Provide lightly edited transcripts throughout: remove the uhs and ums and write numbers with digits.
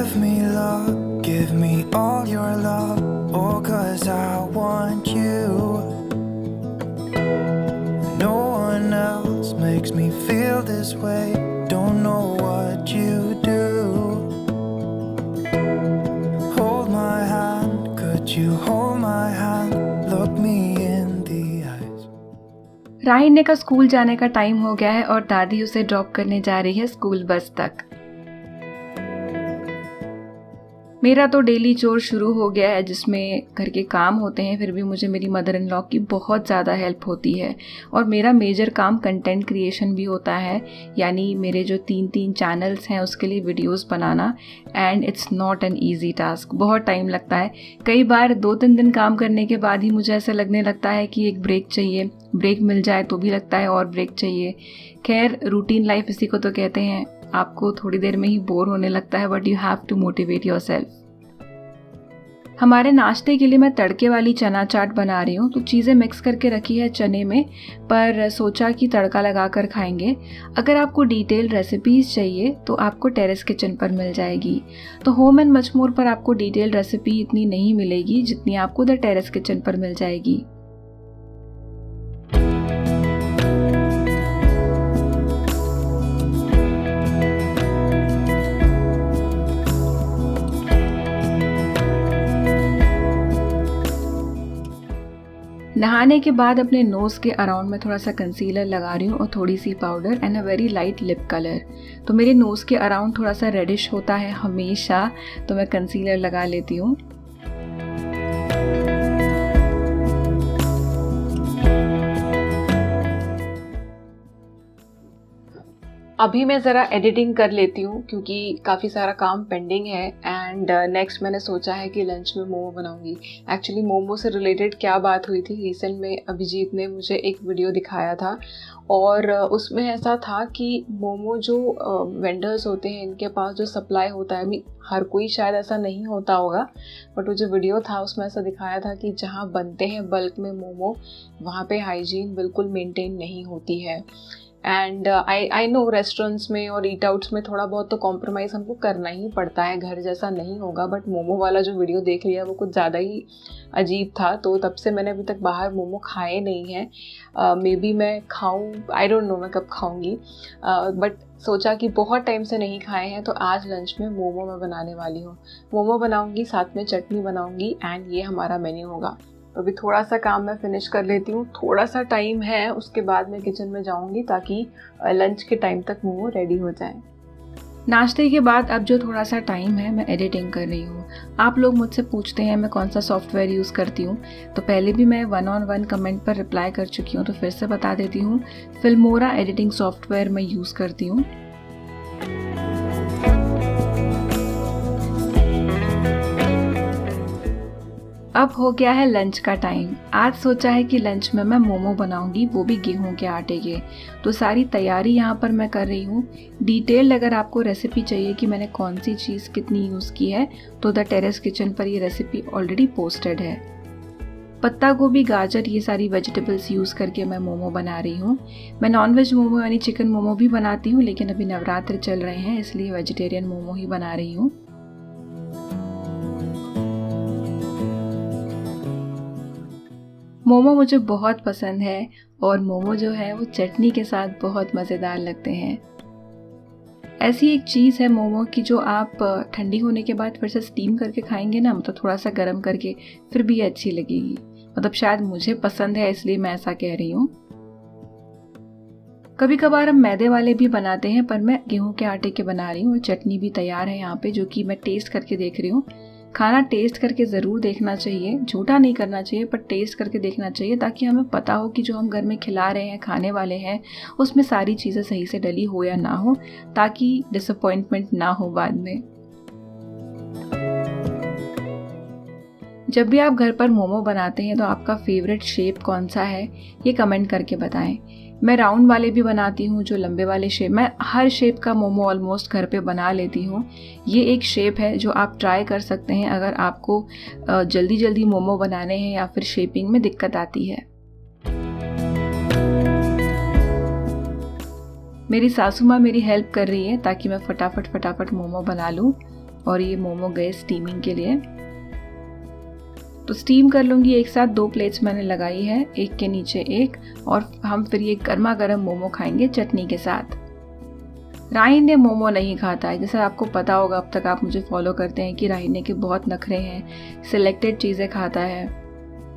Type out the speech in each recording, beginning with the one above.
give me all your love, oh 'cause I want you. No one else makes me feel this way, don't know what you do. Hold my hand, could you hold my hand, look me in the eyes. राहिने का school जाने का time हो गया है और दादी उसे drop करने जा रही है स्कूल बस तक। मेरा तो डेली चोर शुरू हो गया है जिसमें घर के काम होते हैं, फिर भी मुझे मेरी मदर इन लॉ की बहुत ज़्यादा हेल्प होती है। और मेरा मेजर काम कंटेंट क्रिएशन भी होता है, यानी मेरे जो 3 चैनल्स हैं उसके लिए videos banana. And it's not an easy task, बहुत टाइम लगता है। कई बार 2-3 दिन काम करने के बाद ही मुझे ऐसा लगने लगता है कि एक ब्रेक चाहिए, ब्रेक मिल जाए तो भी लगता है और ब्रेक चाहिए। खैर, रूटीन लाइफ इसी को तो कहते हैं। आपको थोड़ी देर में ही बोर होने लगता है, but you have to motivate yourself. हमारे नाश्ते के लिए मैं तड़के वाली चना चाट बना रही हूँ, तो चीज़ें मिक्स करके रखी है चने में, पर सोचा कि तड़का लगा कर खाएंगे। अगर आपको डिटेल रेसिपीज़ चाहिए तो आपको टेरेस किचन पर मिल जाएगी। तो होम एंड मच मोर पर आपको डिटेल रेसिपी इतनी नहीं मिलेगी जितनी आपको द टेरेस किचन पर मिल जाएगी। नहाने के बाद अपने नोज़ के अराउंड में थोड़ा सा कंसीलर लगा रही हूँ और थोड़ी सी powder and a very light lip colour. तो मेरे नोज़ के अराउंड थोड़ा सा रेडिश होता है हमेशा, तो मैं कंसीलर लगा लेती हूँ। अभी मैं ज़रा एडिटिंग कर लेती हूँ क्योंकि काफ़ी सारा काम पेंडिंग है। एंड नेक्स्ट मैंने सोचा है कि लंच में मोमो बनाऊँगी। एक्चुअली मोमो से रिलेटेड क्या बात हुई थी, रिसेंट में अभिजीत ने मुझे एक वीडियो दिखाया था और उसमें ऐसा था कि मोमो जो वेंडर्स होते हैं इनके पास जो सप्लाई होता है, हर कोई शायद ऐसा नहीं होता होगा, बट वो जो वीडियो था उसमें ऐसा दिखाया था कि जहाँ बनते हैं बल्क में मोमो, वहाँ पे हाइजीन बिल्कुल मेंटेन नहीं होती है। एंड आई नो रेस्टोरेंट्स में और ईट आउट्स में थोड़ा बहुत तो कॉम्प्रोमाइज़ हमको करना ही पड़ता है, घर जैसा नहीं होगा। बट मोमो वाला जो वीडियो देख लिया वो कुछ ज़्यादा ही अजीब था, तो तब से मैंने अभी तक बाहर मोमो खाए नहीं हैं। मे बी मैं खाऊं, आई डोंट नो मैं कब खाऊंगी, बट सोचा कि बहुत टाइम से नहीं खाए हैं, तो आज लंच में मोमो मैं बनाने वाली हूँ। मोमो बनाऊँगी, साथ में चटनी बनाऊँगी एंड ये हमारा मेन्यू होगा। तो अभी थोड़ा सा काम मैं फिनिश कर लेती हूँ, थोड़ा सा टाइम है, उसके बाद मैं किचन में जाऊँगी ताकि लंच के टाइम तक मोमो रेडी हो जाए। नाश्ते के बाद अब जो थोड़ा सा टाइम है मैं एडिटिंग कर रही हूँ। आप लोग मुझसे पूछते हैं मैं कौन सा सॉफ्टवेयर यूज़ करती हूँ, तो पहले भी मैं 1-on-1 कमेंट पर रिप्लाई कर चुकी हूँ, तो फिर से बता देती हूँ। फिल्मोरा एडिटिंग सॉफ्टवेयर मैं यूज़ करती हूँ। अब हो गया है लंच का टाइम। आज सोचा है कि लंच में मैं मोमो बनाऊंगी, वो भी गेहूं के आटे के। तो सारी तैयारी यहाँ पर मैं कर रही हूँ। डिटेल अगर आपको रेसिपी चाहिए कि मैंने कौन सी चीज़ कितनी यूज़ की है, तो द टेरेस किचन पर ये रेसिपी ऑलरेडी पोस्टेड है। पत्ता गोभी, गाजर, ये सारी वेजिटेबल्स यूज़ करके मैं मोमो बना रही हूँ। मैं नॉनवेज मोमो यानी चिकन मोमो भी बनाती हूँ, लेकिन अभी नवरात्र चल रहे हैं इसलिए वेजिटेरियन मोमो ही बना रही हूँ। मोमो मुझे बहुत पसंद है और मोमो जो है वो चटनी के साथ बहुत मज़ेदार लगते हैं। ऐसी एक चीज़ है मोमो की जो आप ठंडी होने के बाद फिर से स्टीम करके खाएंगे ना, मतलब थोड़ा सा गर्म करके, फिर भी अच्छी लगेगी। मतलब शायद मुझे पसंद है इसलिए मैं ऐसा कह रही हूँ। कभी कभार हम मैदे वाले भी बनाते हैं, पर मैं गेहूं के आटे के बना रही हूँ और चटनी भी तैयार है यहाँ पे, जो कि मैं टेस्ट करके देख रही हूँ। खाना टेस्ट करके ज़रूर देखना चाहिए, झूठा नहीं करना चाहिए, पर टेस्ट करके देखना चाहिए ताकि हमें पता हो कि जो हम घर में खिला रहे हैं, खाने वाले हैं, उसमें सारी चीज़ें सही से डली हो या ना हो, ताकि डिसअपॉइंटमेंट ना हो बाद में। जब भी आप घर पर मोमो बनाते हैं तो आपका फेवरेट शेप कौन सा है, ये कमेंट करके बताएं। मैं राउंड वाले भी बनाती हूँ, जो लंबे वाले शेप, मैं हर शेप का मोमो ऑलमोस्ट घर पे बना लेती हूँ। ये एक शेप है जो आप ट्राई कर सकते हैं अगर आपको जल्दी जल्दी मोमो बनाने हैं या फिर शेपिंग में दिक्कत आती है। मेरी सासू माँ मेरी हेल्प कर रही है ताकि मैं फटाफट मोमो बना लूँ। और ये मोमो गए स्टीमिंग के लिए। तो स्टीम कर लूँगी एक साथ। 2 प्लेट्स मैंने लगाई है, एक के नीचे एक, और हम फिर ये गर्मा गर्म मोमो खाएंगे चटनी के साथ। राहिन ने मोमो नहीं खाता है। जैसा आपको पता होगा, अब तक आप मुझे फॉलो करते हैं कि राहिन के बहुत नखरे हैं, सिलेक्टेड चीज़ें खाता है,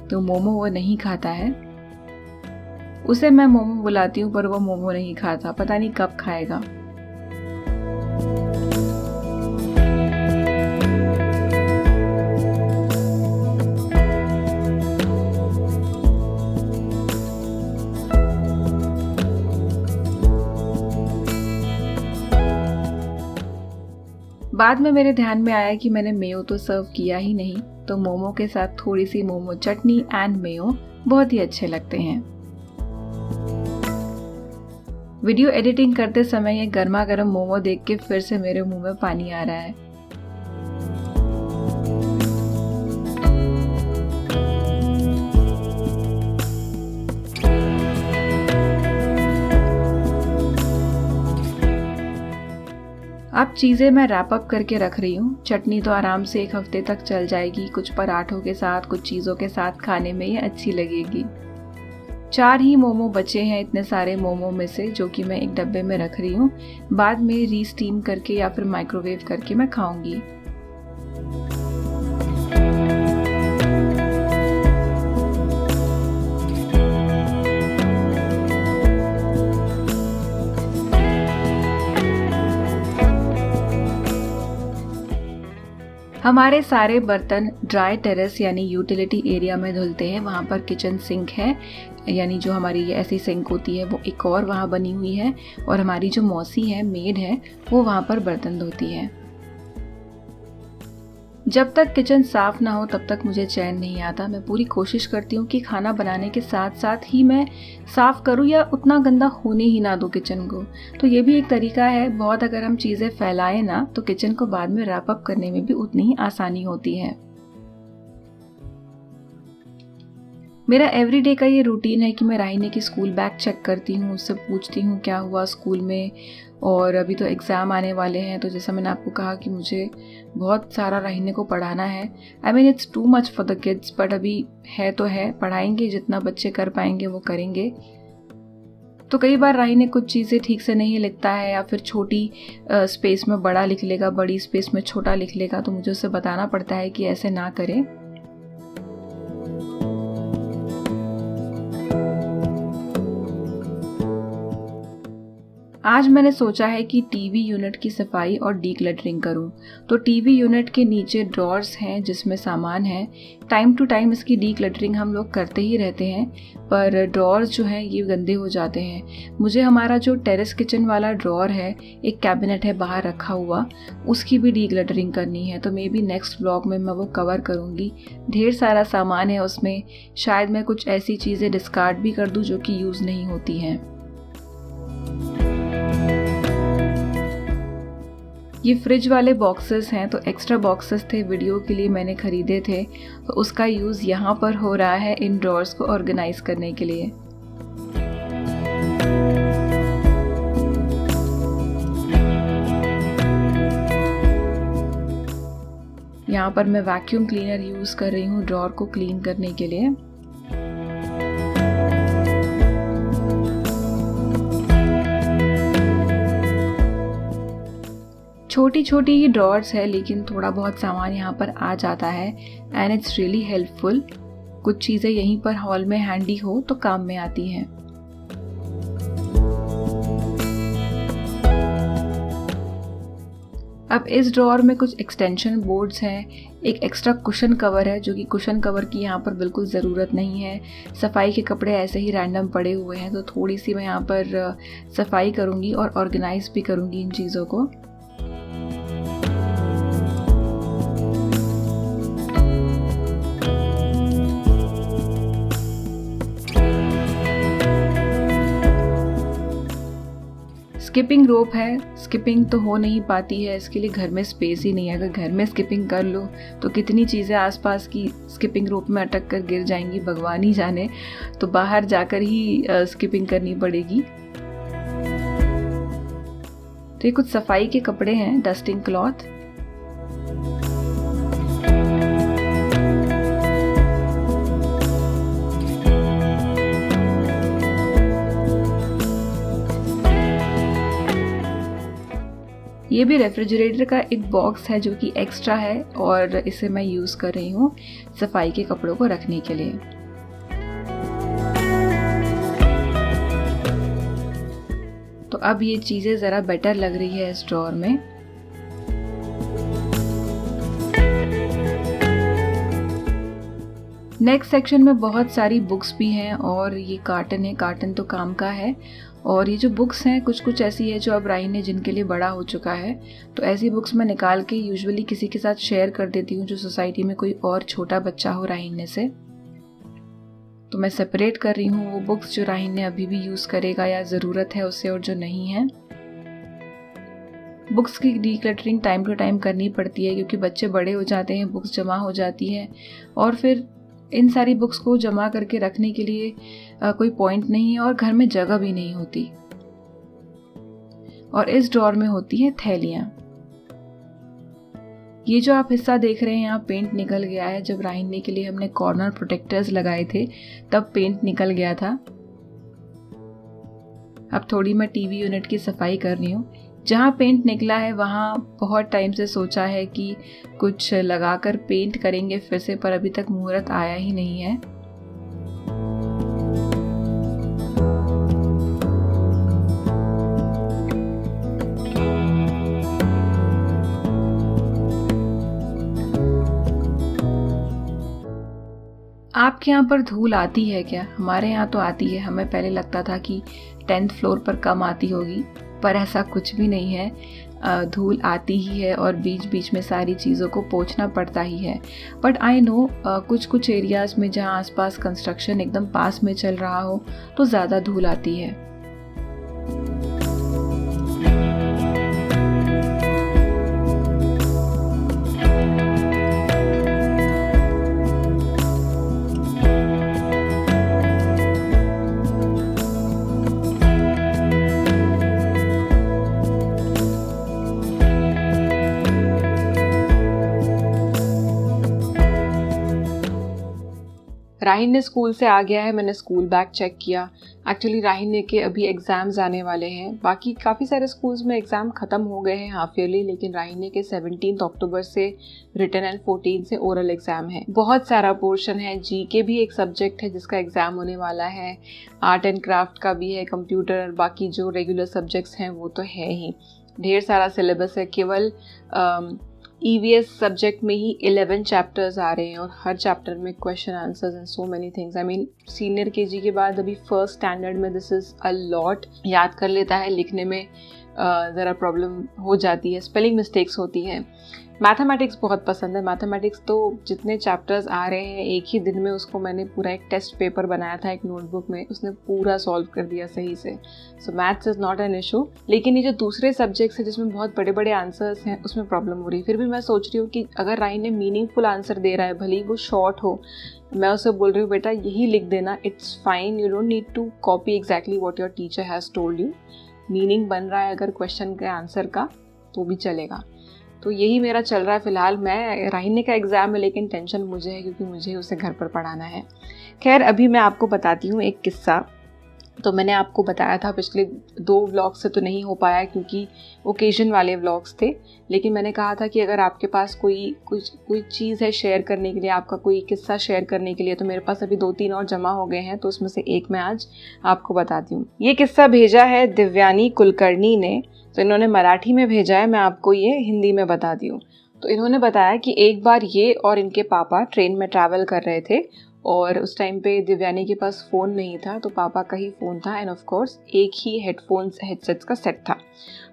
तो मोमो वो नहीं खाता है। उसे मैं मोमो बुलाती हूँ पर वो मोमो नहीं खाता, पता नहीं कब खाएगा। बाद में मेरे ध्यान में आया कि मैंने मेयो तो सर्व किया ही नहीं, तो मोमो के साथ थोड़ी सी मोमो चटनी एंड मेयो बहुत ही अच्छे लगते हैं। वीडियो एडिटिंग करते समय ये गर्मा गर्म मोमो देख के फिर से मेरे मुंह में पानी आ रहा है। अब चीज़ें मैं रैप अप करके रख रही हूँ। चटनी तो आराम से 1 हफ्ते तक चल जाएगी, कुछ पराठों के साथ, कुछ चीज़ों के साथ खाने में ये अच्छी लगेगी। 4 ही मोमो बचे हैं इतने सारे मोमो में से, जो कि मैं एक डब्बे में रख रही हूँ। बाद में रीस्टीम करके या फिर माइक्रोवेव करके मैं खाऊंगी। हमारे सारे बर्तन ड्राई टेरेस यानी यूटिलिटी एरिया में धुलते हैं। वहाँ पर किचन सिंक है, यानी जो हमारी ये ऐसी सिंक होती है वो एक और वहाँ बनी हुई है, और हमारी जो मौसी है, मेड है, वो वहाँ पर बर्तन धोती है। जब तक किचन साफ ना हो तब तक मुझे चैन नहीं आता। मैं पूरी कोशिश करती हूँ कि खाना बनाने के साथ साथ ही मैं साफ करूँ या उतना गंदा होने ही ना दूँ किचन को। तो ये भी एक तरीका है। बहुत अगर हम चीज़ें फैलाएं ना तो किचन को बाद में रैप अप करने में भी उतनी ही आसानी होती है। मेरा एवरीडे का ये रूटीन है कि मैं राहिने की स्कूल बैग चेक करती हूँ, उससे पूछती हूँ क्या हुआ स्कूल में। और अभी तो एग्ज़ाम आने वाले हैं, तो जैसा मैंने आपको कहा कि मुझे बहुत सारा राहिने को पढ़ाना है। I mean it's too much for the kids, but अभी है तो है, पढ़ाएंगे जितना बच्चे कर पाएंगे वो करेंगे। तो कई बार राहिने कुछ चीज़ें ठीक से नहीं लिखता है, या फिर छोटी स्पेस में बड़ा लिख लेगा, बड़ी स्पेस में छोटा लिख लेगा, तो मुझे उसे बताना पड़ता है कि ऐसे ना करें। आज मैंने सोचा है कि टीवी यूनिट की सफाई और डीक्लटरिंग करूं। तो टीवी यूनिट के नीचे ड्रॉर्स हैं जिसमें सामान है। टाइम टू टाइम इसकी डीक्लटरिंग हम लोग करते ही रहते हैं, पर ड्रॉर्स जो हैं ये गंदे हो जाते हैं। मुझे हमारा जो टेरेस किचन वाला ड्रॉर है, एक कैबिनेट है बाहर रखा हुआ, उसकी भी डीक्लटरिंग करनी है। तो मे बी नेक्स्ट व्लॉग में मैं वो कवर करूँगी। ढेर सारा सामान है उसमें, शायद मैं कुछ ऐसी चीज़ें डिस्कार्ड भी कर दूँ जो कि यूज़ नहीं होती हैं। ये फ्रिज वाले बॉक्सेस हैं, तो एक्स्ट्रा बॉक्सेस थे, वीडियो के लिए मैंने ख़रीदे थे, तो उसका यूज़ यहाँ पर हो रहा है इन ड्रॉर्स को ऑर्गेनाइज करने के लिए। यहाँ पर मैं वैक्यूम क्लीनर यूज़ कर रही हूँ ड्रॉर को क्लीन करने के लिए। छोटी छोटी ही ड्रॉर्स है, लेकिन थोड़ा बहुत सामान यहाँ पर आ जाता है एंड इट्स रियली हेल्पफुल। कुछ चीज़ें यहीं पर हॉल में हैंडी हो तो काम में आती हैं। अब इस ड्रॉर में कुछ एक्सटेंशन बोर्ड्स हैं, एक एक्स्ट्रा कुशन कवर है, जो कि कुशन कवर की यहाँ पर बिल्कुल ज़रूरत नहीं है। सफाई के कपड़े ऐसे ही रैंडम पड़े हुए हैं, तो थोड़ी सी मैं यहाँ पर सफाई करूँगी और ऑर्गेनाइज भी करूँगी इन चीज़ों को। स्किपिंग रोप है, स्किपिंग तो हो नहीं पाती है, इसके लिए घर में स्पेस ही नहीं है। अगर घर में स्किपिंग कर लो तो कितनी चीज़ें आसपास की स्किपिंग रोप में अटक कर गिर जाएंगी, भगवान ही जाने। तो बाहर जाकर ही स्किपिंग करनी पड़ेगी। तो ये कुछ सफाई के कपड़े हैं, डस्टिंग क्लॉथ। ये भी रेफ्रिजरेटर का एक बॉक्स है जो कि एक्स्ट्रा है और इसे मैं यूज़ कर रही हूँ सफाई के कपड़ों को रखने के लिए। तो अब ये चीज़ें ज़रा बेटर लग रही है इस ड्रॉअर में। नेक्स्ट सेक्शन में बहुत सारी बुक्स भी हैं और ये कार्टन है, कार्टन तो काम का है। और ये जो बुक्स हैं कुछ कुछ ऐसी है जो अब राहीन ने जिनके लिए बड़ा हो चुका है, तो ऐसी बुक्स मैं निकाल के यूजुअली किसी के साथ शेयर कर देती हूँ जो सोसाइटी में कोई और छोटा बच्चा हो राहीन से। तो मैं सेपरेट कर रही हूँ वो बुक्स जो राहीन ने अभी भी यूज़ करेगा या ज़रूरत है उससे और जो नहीं है। बुक्स की डीक्लटरिंग टाइम टू टाइम करनी पड़ती है क्योंकि बच्चे बड़े हो जाते हैं, बुक्स जमा हो जाती हैं और फिर इन सारी बुक्स को जमा करके रखने के लिए कोई पॉइंट नहीं है और घर में जगह भी नहीं होती। और इस ड्रॉअर में होती हैं थैलियाँ। ये जो आप हिस्सा देख रहे हैं यहाँ पेंट निकल गया है। जब राहीन ने के लिए हमने कॉर्नर प्रोटेक्टर्स लगाए थे तब पेंट निकल गया था। अब थोड़ी मैं टीवी यूनिट की सफाई कर रही हूँ। जहाँ पेंट निकला है वहाँ बहुत टाइम से सोचा है कि कुछ लगाकर पेंट करेंगे फिर से, पर अभी तक मुहूर्त आया ही नहीं है। आपके यहाँ पर धूल आती है क्या? हमारे यहाँ तो आती है। हमें पहले लगता था कि 10th फ्लोर पर कम आती होगी, पर ऐसा कुछ भी नहीं है। धूल आती ही है और बीच बीच में सारी चीज़ों को पोंछना पड़ता ही है। बट आई नो कुछ कुछ एरियाज़ में जहाँ आसपास कंस्ट्रक्शन एकदम पास में चल रहा हो तो ज़्यादा धूल आती है। राहीन ने स्कूल से आ गया है। मैंने स्कूल बैग चेक किया। एक्चुअली राहीन के अभी एग्ज़ाम्स आने वाले हैं। बाकी काफ़ी सारे स्कूल्स में एग्ज़ाम ख़त्म हो गए हैं हाफ ईयरली, लेकिन राहीन के 17 अक्टूबर से रिटन एंड 14 से ओरल एग्ज़ाम है। बहुत सारा पोर्शन है। जीके भी एक सब्जेक्ट है जिसका एग्ज़ाम होने वाला है। आर्ट एंड क्राफ्ट का भी है, कंप्यूटर, बाकी जो रेगुलर सब्जेक्ट्स हैं वो तो है ही। ढेर सारा सिलेबस है। केवल EVS सब्जेक्ट में ही 11 चैप्टर्स आ रहे हैं और हर चैप्टर में question answers and so many things. I mean senior KG के बाद अभी फर्स्ट स्टैंडर्ड में दिस इज़ अ लॉट। याद कर लेता है, लिखने में ज़रा प्रॉब्लम हो जाती है, स्पेलिंग मिस्टेक्स होती हैं। मैथमेटिक्स बहुत पसंद है। मैथमेटिक्स तो जितने चैप्टर्स आ रहे हैं एक ही दिन में उसको मैंने पूरा एक टेस्ट पेपर बनाया था एक नोटबुक में, उसने पूरा सॉल्व कर दिया सही से। सो maths is not an issue. लेकिन ये जो दूसरे सब्जेक्ट्स हैं जिसमें बहुत बड़े बड़े आंसर्स हैं उसमें प्रॉब्लम हो रही है। फिर भी मैं सोच रही हूँ कि अगर राहीन ने मीनिंगफुल आंसर दे रहा है, भले ही वो शॉर्ट हो, मैं उसे बोल रही हूँ बेटा यही लिख देना, it's fine, you don't need to copy exactly what your teacher has told you. Meaning बन रहा है अगर क्वेश्चन के आंसर का तो भी चलेगा। तो यही मेरा चल रहा है फ़िलहाल। मैं राहीन का एग्ज़ाम है लेकिन टेंशन मुझे है क्योंकि मुझे उसे घर पर पढ़ाना है। खैर अभी मैं आपको बताती हूँ एक किस्सा। तो मैंने आपको बताया था पिछले 2 व्लॉग से तो नहीं हो पाया क्योंकि ओकेजन वाले व्लॉग्स थे, लेकिन मैंने कहा था कि अगर आपके पास कोई चीज़ है शेयर करने के लिए, आपका कोई किस्सा शेयर करने के लिए, तो मेरे पास अभी 2-3 और जमा हो गए हैं, तो उसमें से एक मैं आज आपको बताती हूँ। ये किस्सा भेजा है दिव्यानी कुलकर्णी ने, तो इन्होंने मराठी में भेजा है, मैं आपको ये हिंदी में बता दी हूँ। तो इन्होंने बताया कि एक बार ये और इनके पापा ट्रेन में ट्रैवल कर रहे थे और उस टाइम पे दिव्यानी के पास फ़ोन नहीं था, तो पापा का ही फ़ोन था एंड ऑफ कोर्स एक ही हेडसेट्स का सेट था।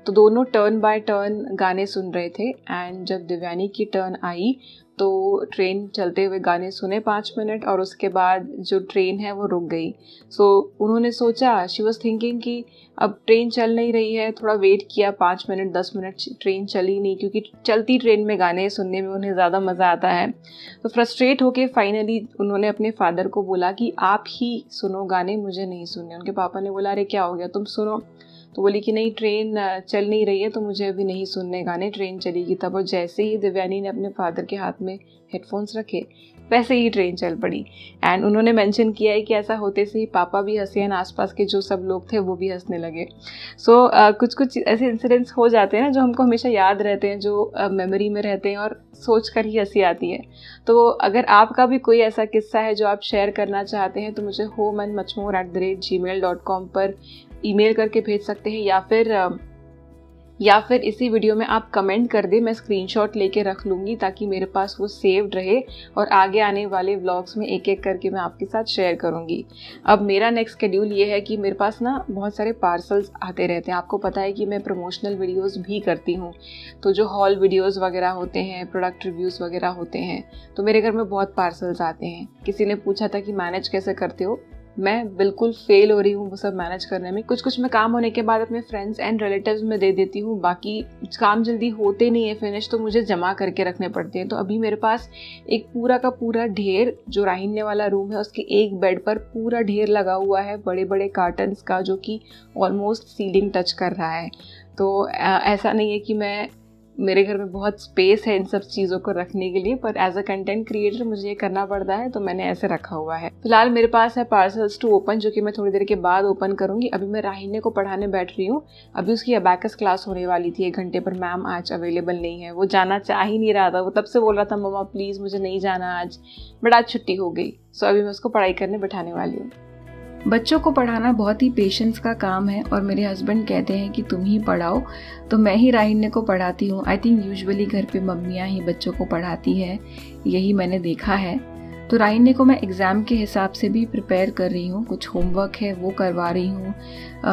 तो दोनों टर्न बाय टर्न गाने सुन रहे थे एंड जब दिव्यानी की टर्न आई तो ट्रेन चलते हुए गाने सुने 5 मिनट और उसके बाद जो ट्रेन है वो रुक गई। सो उन्होंने सोचा, शी वॉज थिंकिंग कि अब ट्रेन चल नहीं रही है, थोड़ा वेट किया 5 मिनट 10 मिनट, ट्रेन चली नहीं, क्योंकि चलती ट्रेन में गाने सुनने में उन्हें ज़्यादा मज़ा आता है। तो फ्रस्ट्रेट होके फाइनली उन्होंने अपने फादर को बोला कि आप ही सुनो गाने, मुझे नहीं सुनने। उनके पापा ने बोला अरे क्या हो गया, तुम सुनो। तो बोली कि नहीं ट्रेन चल नहीं रही है तो मुझे अभी नहीं सुनने गाने, ट्रेन चलेगी तब। और जैसे ही दिव्यानी ने अपने फादर के हाथ में हेडफोन्स रखे वैसे ही ट्रेन चल पड़ी। एंड उन्होंने मेंशन किया है कि ऐसा होते से ही पापा भी हंसे एंड आसपास के जो सब लोग थे वो भी हंसने लगे। सो कुछ कुछ ऐसे इंसिडेंट्स हो जाते हैं ना जो हमको हमेशा याद रहते हैं, जो मेमोरी में रहते हैं और सोच कर ही हंसी आती है। तो अगर आपका भी कोई ऐसा किस्सा है जो आप शेयर करना चाहते हैं तो मुझे homeandmuchmore@gmail.com पर ईमेल करके भेज सकते हैं, या फिर इसी वीडियो में आप कमेंट कर दें, मैं स्क्रीनशॉट लेके रख लूँगी ताकि मेरे पास वो सेव्ड रहे और आगे आने वाले व्लॉग्स में एक एक करके मैं आपके साथ शेयर करूँगी। अब मेरा नेक्स्ट शेड्यूल ये है कि मेरे पास ना बहुत सारे पार्सल्स आते रहते हैं। आपको पता है कि मैं प्रमोशनल वीडियोस भी करती हूँ, तो जो हॉल वीडियोस वगैरह होते हैं, प्रोडक्ट रिव्यूज़ वगैरह होते हैं, तो मेरे घर में बहुत पार्सल्स आते हैं। किसी ने पूछा था कि मैनेज कैसे करते हो, मैं बिल्कुल फेल हो रही हूँ वो सब मैनेज करने में। कुछ कुछ मैं काम होने के बाद अपने फ्रेंड्स एंड रिलेटिव्स में दे देती हूँ, बाकी काम जल्दी होते नहीं है फिनिश, तो मुझे जमा करके रखने पड़ते हैं। तो अभी मेरे पास एक पूरा का पूरा ढेर, जो राहिन्ने वाला रूम है उसके एक बेड पर पूरा ढेर लगा हुआ है बड़े बड़े कार्टन्स का, जो कि ऑलमोस्ट सीलिंग टच कर रहा है। तो ऐसा नहीं है कि मेरे घर में बहुत स्पेस है इन सब चीज़ों को रखने के लिए, पर एज अ कंटेंट क्रिएटर मुझे ये करना पड़ता है, तो मैंने ऐसे रखा हुआ है। फिलहाल मेरे पास है पार्सल्स टू ओपन, जो कि मैं थोड़ी देर के बाद ओपन करूंगी। अभी मैं राहिने को पढ़ाने बैठ रही हूँ। अभी उसकी अबैकस क्लास होने वाली थी 1 घंटे पर, मैम आज अवेलेबल नहीं है। वो जाना चाह ही नहीं रहा था, वो तब से बोल रहा था मम्मा प्लीज़ मुझे नहीं जाना आज, बट आज छुट्टी हो गई। सो अभी मैं उसको पढ़ाई करने बैठाने वाली हूँ। बच्चों को पढ़ाना बहुत ही पेशेंस का काम है और मेरे हस्बैंड कहते हैं कि तुम ही पढ़ाओ, तो मैं ही राहिन्ने को पढ़ाती हूँ। आई थिंक यूजुअली घर पे मम्मियाँ ही बच्चों को पढ़ाती है, यही मैंने देखा है। तो राहिन्ने को मैं एग्ज़ाम के हिसाब से भी प्रिपेयर कर रही हूँ, कुछ होमवर्क है वो करवा रही हूँ,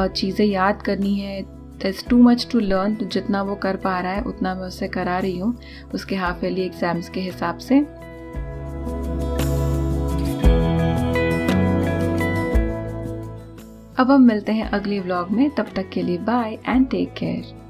चीज़ें याद करनी है। There's too much to learn, तो जितना वो कर पा रहा है उतना मैं उससे करा रही हूँ उसके हाफ ईयरली एग्ज़ाम्स के हिसाब से। अब हम मिलते हैं अगले व्लॉग में, तब तक के लिए बाय एंड टेक केयर।